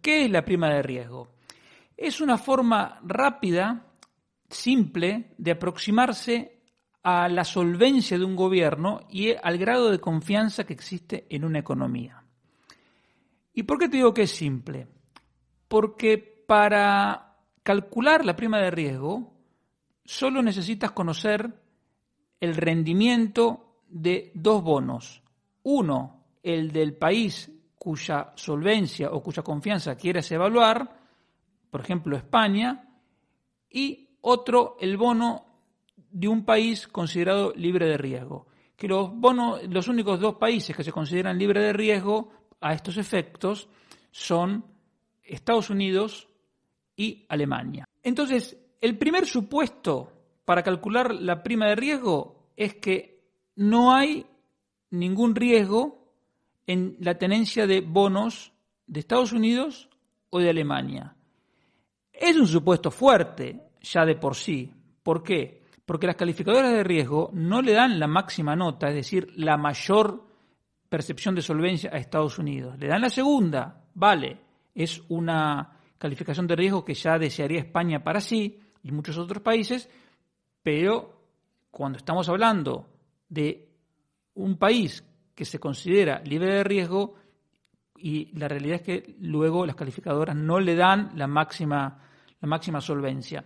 ¿Qué es la prima de riesgo? Es una forma rápida, simple, de aproximarse a la solvencia de un gobierno y al grado de confianza que existe en una economía. ¿Y por qué te digo que es simple? Porque para calcular la prima de riesgo solo necesitas conocer el rendimiento de dos bonos. Uno, el del país cuya solvencia o cuya confianza quieras evaluar, por ejemplo España, y otro, el bono de un país considerado libre de riesgo. Que los únicos dos países que se consideran libres de riesgo a estos efectos son Estados Unidos y Alemania. Entonces, el primer supuesto para calcular la prima de riesgo es que no hay ningún riesgo en la tenencia de bonos de Estados Unidos o de Alemania. Es un supuesto fuerte ya de por sí. ¿Por qué? Porque las calificadoras de riesgo no le dan la máxima nota, es decir, la mayor percepción de solvencia a Estados Unidos. Le dan la segunda, vale, es una calificación de riesgo que ya desearía España para sí y muchos otros países, pero cuando estamos hablando de un país que se considera libre de riesgo, y la realidad es que luego las calificadoras no le dan la máxima solvencia.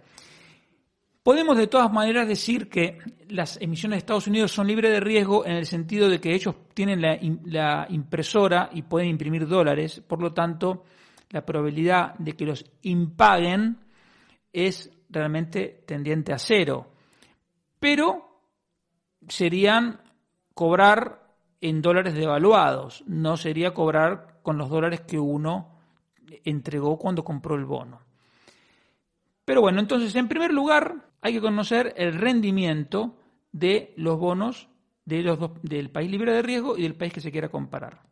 Podemos de todas maneras decir que las emisiones de Estados Unidos son libres de riesgo en el sentido de que ellos tienen la impresora y pueden imprimir dólares, por lo tanto la probabilidad de que los impaguen es realmente tendiente a cero. Pero serían cobrar en dólares devaluados, no sería cobrar con los dólares que uno entregó cuando compró el bono. Pero bueno, entonces en primer lugar hay que conocer el rendimiento de los bonos del país libre de riesgo y del país que se quiera comparar.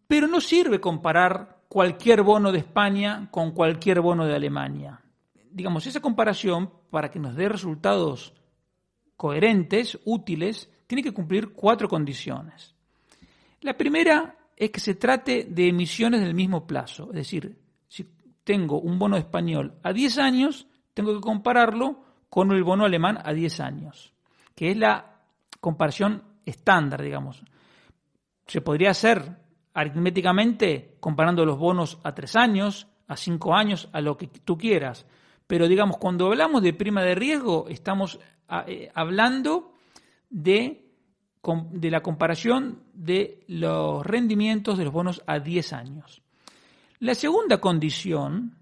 Pero no sirve comparar cualquier bono de España con cualquier bono de Alemania. Digamos, esa comparación, para que nos dé resultados coherentes, útiles, tiene que cumplir 4 condiciones. La primera es que se trate de emisiones del mismo plazo. Es decir, si tengo un bono español a 10 años, tengo que compararlo con el bono alemán a 10 años, que es la comparación estándar, digamos. Se podría hacer aritméticamente comparando los bonos a 3 años, a 5 años, a lo que tú quieras. Pero digamos, cuando hablamos de prima de riesgo, estamos hablando de la comparación de los rendimientos de los bonos a 10 años. La segunda condición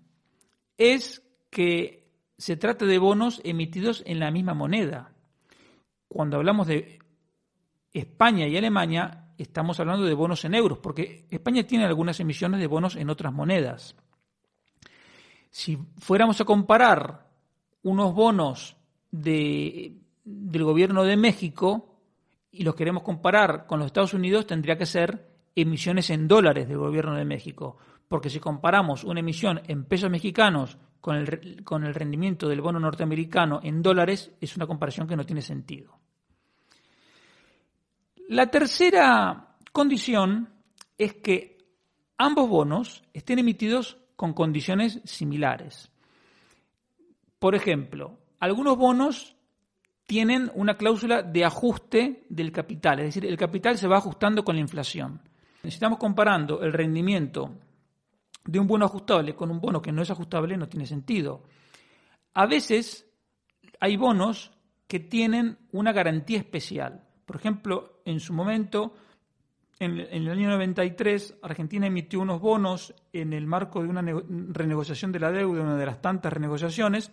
es que se trata de bonos emitidos en la misma moneda. Cuando hablamos de España y Alemania, estamos hablando de bonos en euros, porque España tiene algunas emisiones de bonos en otras monedas. Si fuéramos a comparar unos bonos del gobierno de México y los queremos comparar con los Estados Unidos, tendría que ser emisiones en dólares del gobierno de México, porque si comparamos una emisión en pesos mexicanos con el rendimiento del bono norteamericano en dólares, es una comparación que no tiene sentido. La tercera condición es que ambos bonos estén emitidos con condiciones similares. Por ejemplo, algunos bonos tienen una cláusula de ajuste del capital, es decir, el capital se va ajustando con la inflación. Si estamos comparando el rendimiento de un bono ajustable con un bono que no es ajustable, no tiene sentido. A veces hay bonos que tienen una garantía especial. Por ejemplo, en su momento, en el año 93, Argentina emitió unos bonos en el marco de una renegociación de la deuda, una de las tantas renegociaciones,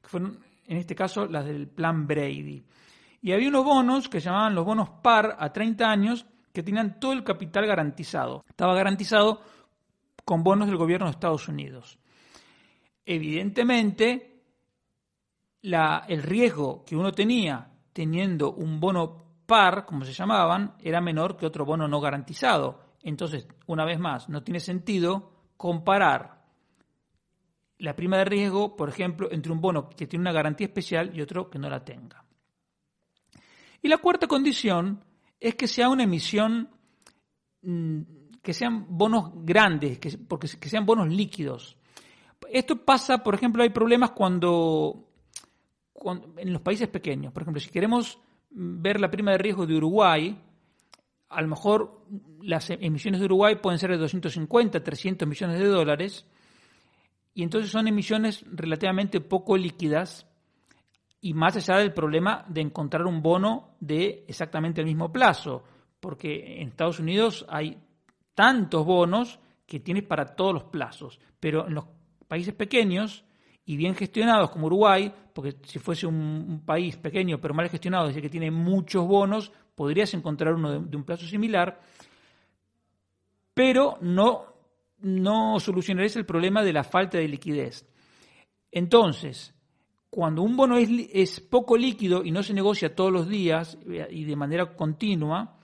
que fueron, en este caso, las del Plan Brady. Y había unos bonos que se llamaban los bonos PAR a 30 años, que tenían todo el capital garantizado. Estaba garantizado con bonos del gobierno de Estados Unidos. Evidentemente, el riesgo que uno tenía teniendo un bono PAR, como se llamaban, era menor que otro bono no garantizado. Entonces, una vez más, no tiene sentido comparar la prima de riesgo, por ejemplo, entre un bono que tiene una garantía especial y otro que no la tenga. Y la cuarta condición es que sea una emisión que sean bonos grandes, que sean bonos líquidos. Esto pasa, por ejemplo, hay problemas cuando en los países pequeños. Por ejemplo, si queremos ver la prima de riesgo de Uruguay, a lo mejor las emisiones de Uruguay pueden ser de 250, 300 millones de dólares, y entonces son emisiones relativamente poco líquidas, y más allá del problema de encontrar un bono de exactamente el mismo plazo, porque en Estados Unidos hay tantos bonos que tienes para todos los plazos, pero en los países pequeños y bien gestionados como Uruguay, porque si fuese un país pequeño pero mal gestionado, es decir, que tiene muchos bonos, podrías encontrar uno de un plazo similar, pero no solucionarías el problema de la falta de liquidez. Entonces, cuando un bono es poco líquido y no se negocia todos los días y de manera continua,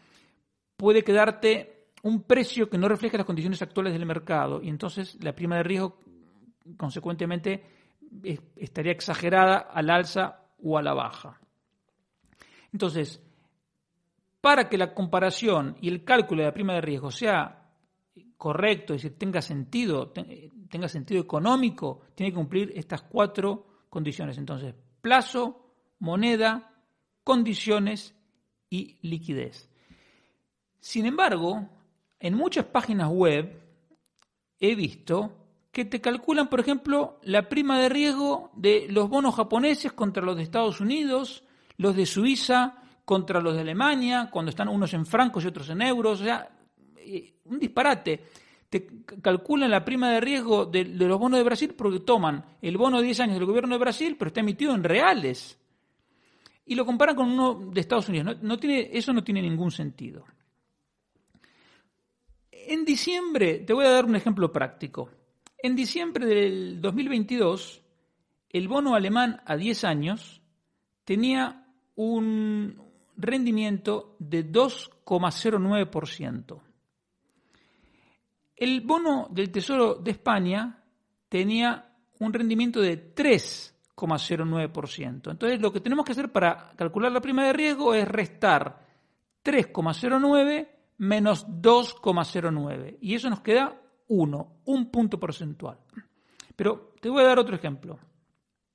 puede quedarte un precio que no refleja las condiciones actuales del mercado, y entonces la prima de riesgo consecuentemente estaría exagerada al alza o a la baja. Entonces, para que la comparación y el cálculo de la prima de riesgo sea correcto, es decir, tenga sentido económico, tiene que cumplir estas 4 condiciones. Entonces, plazo, moneda, condiciones y liquidez. Sin embargo, en muchas páginas web he visto que te calculan, por ejemplo, la prima de riesgo de los bonos japoneses contra los de Estados Unidos, los de Suiza contra los de Alemania, cuando están unos en francos y otros en euros. O sea, un disparate. Te calculan la prima de riesgo de los bonos de Brasil porque toman el bono de 10 años del gobierno de Brasil, pero está emitido en reales, y lo comparan con uno de Estados Unidos. Eso no tiene ningún sentido. En diciembre, te voy a dar un ejemplo práctico. En diciembre del 2022, el bono alemán a 10 años tenía un rendimiento de 2,09%. El bono del Tesoro de España tenía un rendimiento de 3,09%. Entonces, lo que tenemos que hacer para calcular la prima de riesgo es restar 3,09 menos 2,09. Y eso nos queda 1, un punto porcentual. Pero te voy a dar otro ejemplo.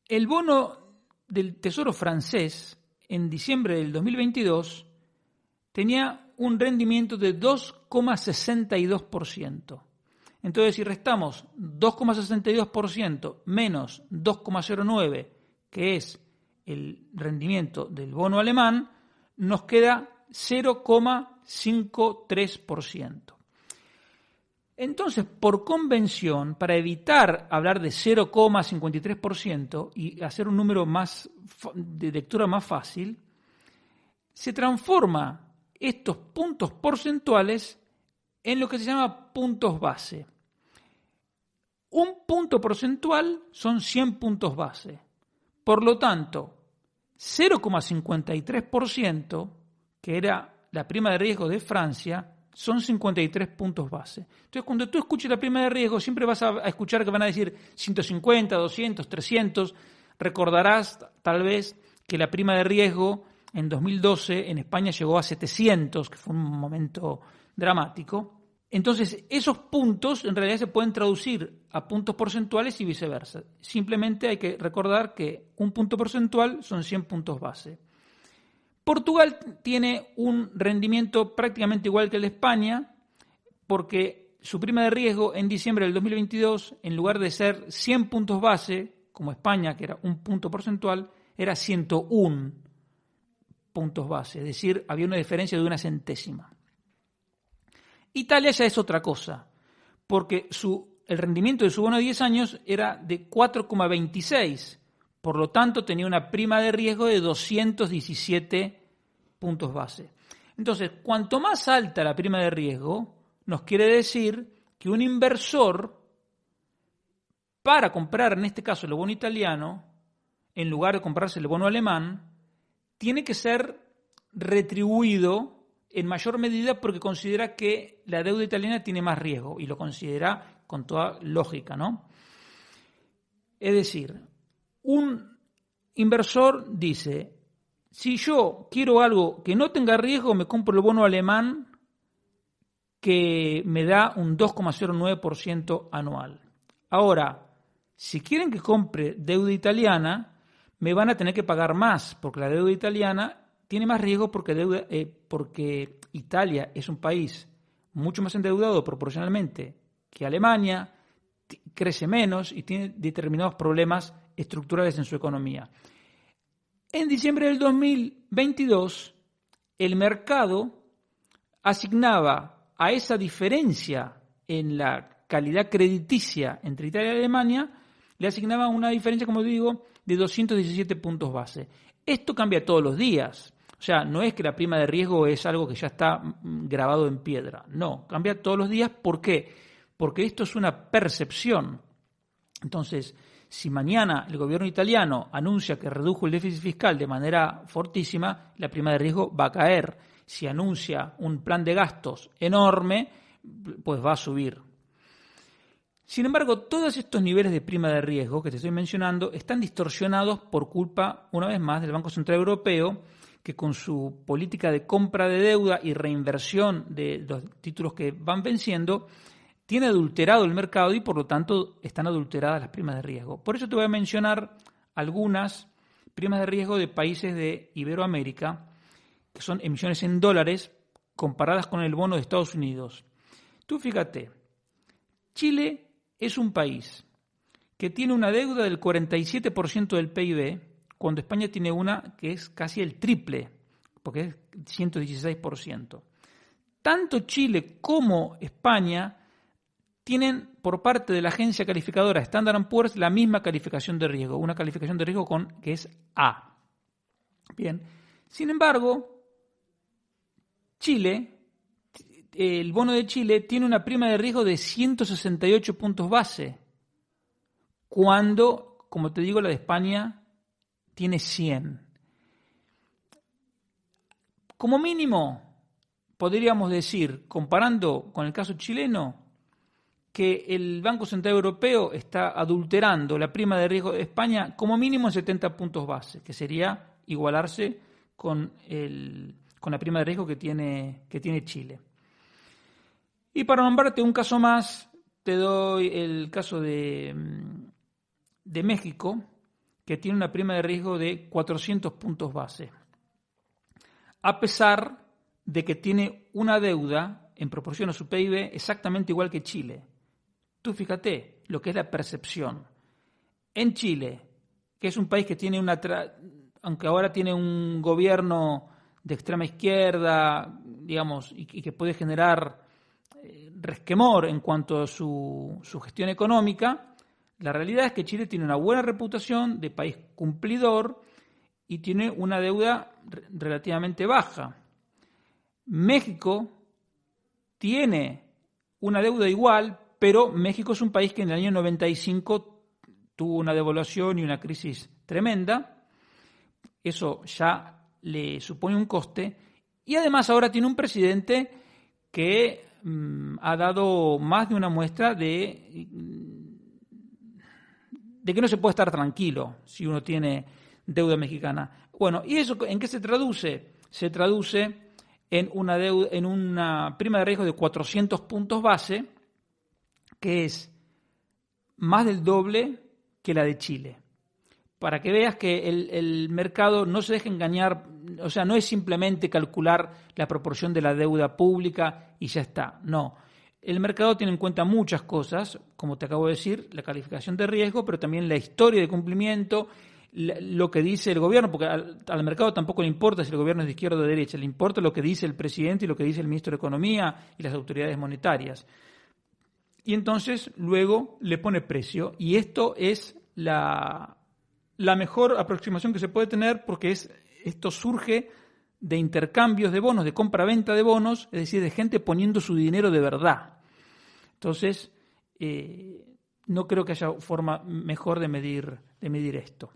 El bono del Tesoro francés en diciembre del 2022 tenía un rendimiento de 2,62%. Entonces, si restamos 2,62% menos 2,09, que es el rendimiento del bono alemán, nos queda 0,53%. Entonces, por convención, para evitar hablar de 0,53% y hacer un número de lectura más fácil, se transforma estos puntos porcentuales en lo que se llama puntos base. Un punto porcentual son 100 puntos base. Por lo tanto, 0,53%, que era la prima de riesgo de Francia, son 53 puntos base. Entonces, cuando tú escuches la prima de riesgo, siempre vas a escuchar que van a decir 150, 200, 300. Recordarás tal vez que la prima de riesgo en 2012 en España llegó a 700, que fue un momento dramático. Entonces, esos puntos en realidad se pueden traducir a puntos porcentuales y viceversa. Simplemente hay que recordar que un punto porcentual son 100 puntos base. Portugal tiene un rendimiento prácticamente igual que el de España, porque su prima de riesgo en diciembre del 2022, en lugar de ser 100 puntos base, como España, que era un punto porcentual, era 101 puntos base, es decir, había una diferencia de una centésima. Italia ya es otra cosa, porque el rendimiento de su bono de 10 años era de 4,26, por lo tanto tenía una prima de riesgo de 217 puntos base. Entonces, cuanto más alta la prima de riesgo, nos quiere decir que un inversor, para comprar en este caso el bono italiano, en lugar de comprarse el bono alemán, tiene que ser retribuido en mayor medida porque considera que la deuda italiana tiene más riesgo, y lo considera con toda lógica, ¿no? Es decir, un inversor dice: si yo quiero algo que no tenga riesgo, me compro el bono alemán que me da un 2,09% anual. Ahora, si quieren que compre deuda italiana, me van a tener que pagar más, porque la deuda italiana tiene más riesgo porque Italia es un país mucho más endeudado proporcionalmente que Alemania, crece menos y tiene determinados problemas estructurales en su economía. En diciembre del 2022, el mercado asignaba a esa diferencia en la calidad crediticia entre Italia y Alemania, le asignaba una diferencia, como digo, de 217 puntos base. Esto cambia todos los días. O sea, no es que la prima de riesgo es algo que ya está grabado en piedra. No, cambia todos los días. ¿Por qué? Porque esto es una percepción. Entonces, si mañana el gobierno italiano anuncia que redujo el déficit fiscal de manera fortísima, la prima de riesgo va a caer. Si anuncia un plan de gastos enorme, pues va a subir. Sin embargo, todos estos niveles de prima de riesgo que te estoy mencionando están distorsionados por culpa, una vez más, del Banco Central Europeo, que con su política de compra de deuda y reinversión de los títulos que van venciendo, tiene adulterado el mercado y por lo tanto están adulteradas las primas de riesgo. Por eso te voy a mencionar algunas primas de riesgo de países de Iberoamérica, que son emisiones en dólares comparadas con el bono de Estados Unidos. Tú fíjate, Chile es un país que tiene una deuda del 47% del PIB, cuando España tiene una que es casi el triple, porque es 116%. Tanto Chile como España tienen por parte de la agencia calificadora Standard & Poor's la misma calificación de riesgo, una calificación de riesgo que es A. Bien, sin embargo, Chile, el bono de Chile tiene una prima de riesgo de 168 puntos base, cuando, como te digo, la de España tiene 100. Como mínimo, podríamos decir, comparando con el caso chileno, que el Banco Central Europeo está adulterando la prima de riesgo de España como mínimo en 70 puntos base, que sería igualarse con la prima de riesgo que tiene Chile. Y para nombrarte un caso más, te doy el caso de México, que tiene una prima de riesgo de 400 puntos base, a pesar de que tiene una deuda en proporción a su PIB exactamente igual que Chile. Tú fíjate lo que es la percepción. En Chile, que es un país que tiene aunque ahora tiene un gobierno de extrema izquierda, digamos, y que puede generar resquemor en cuanto a su gestión económica, la realidad es que Chile tiene una buena reputación de país cumplidor y tiene una deuda relativamente baja. México tiene una deuda igual, pero México es un país que en el año 95 tuvo una devaluación y una crisis tremenda. Eso ya le supone un coste. Y además ahora tiene un presidente que ha dado más de una muestra de que no se puede estar tranquilo si uno tiene deuda mexicana. Bueno, ¿y eso en qué se traduce? Se traduce en una prima de riesgo de 400 puntos base, que es más del doble que la de Chile. Para que veas que el mercado no se deje engañar, o sea, no es simplemente calcular la proporción de la deuda pública y ya está, no. El mercado tiene en cuenta muchas cosas, como te acabo de decir, la calificación de riesgo, pero también la historia de cumplimiento, lo que dice el gobierno, porque al mercado tampoco le importa si el gobierno es de izquierda o de derecha, le importa lo que dice el presidente y lo que dice el ministro de Economía y las autoridades monetarias. Y entonces luego le pone precio, y esto es la mejor aproximación que se puede tener, porque esto surge de intercambios de bonos, de compra-venta de bonos, es decir, de gente poniendo su dinero de verdad. Entonces, no creo que haya forma mejor de medir esto.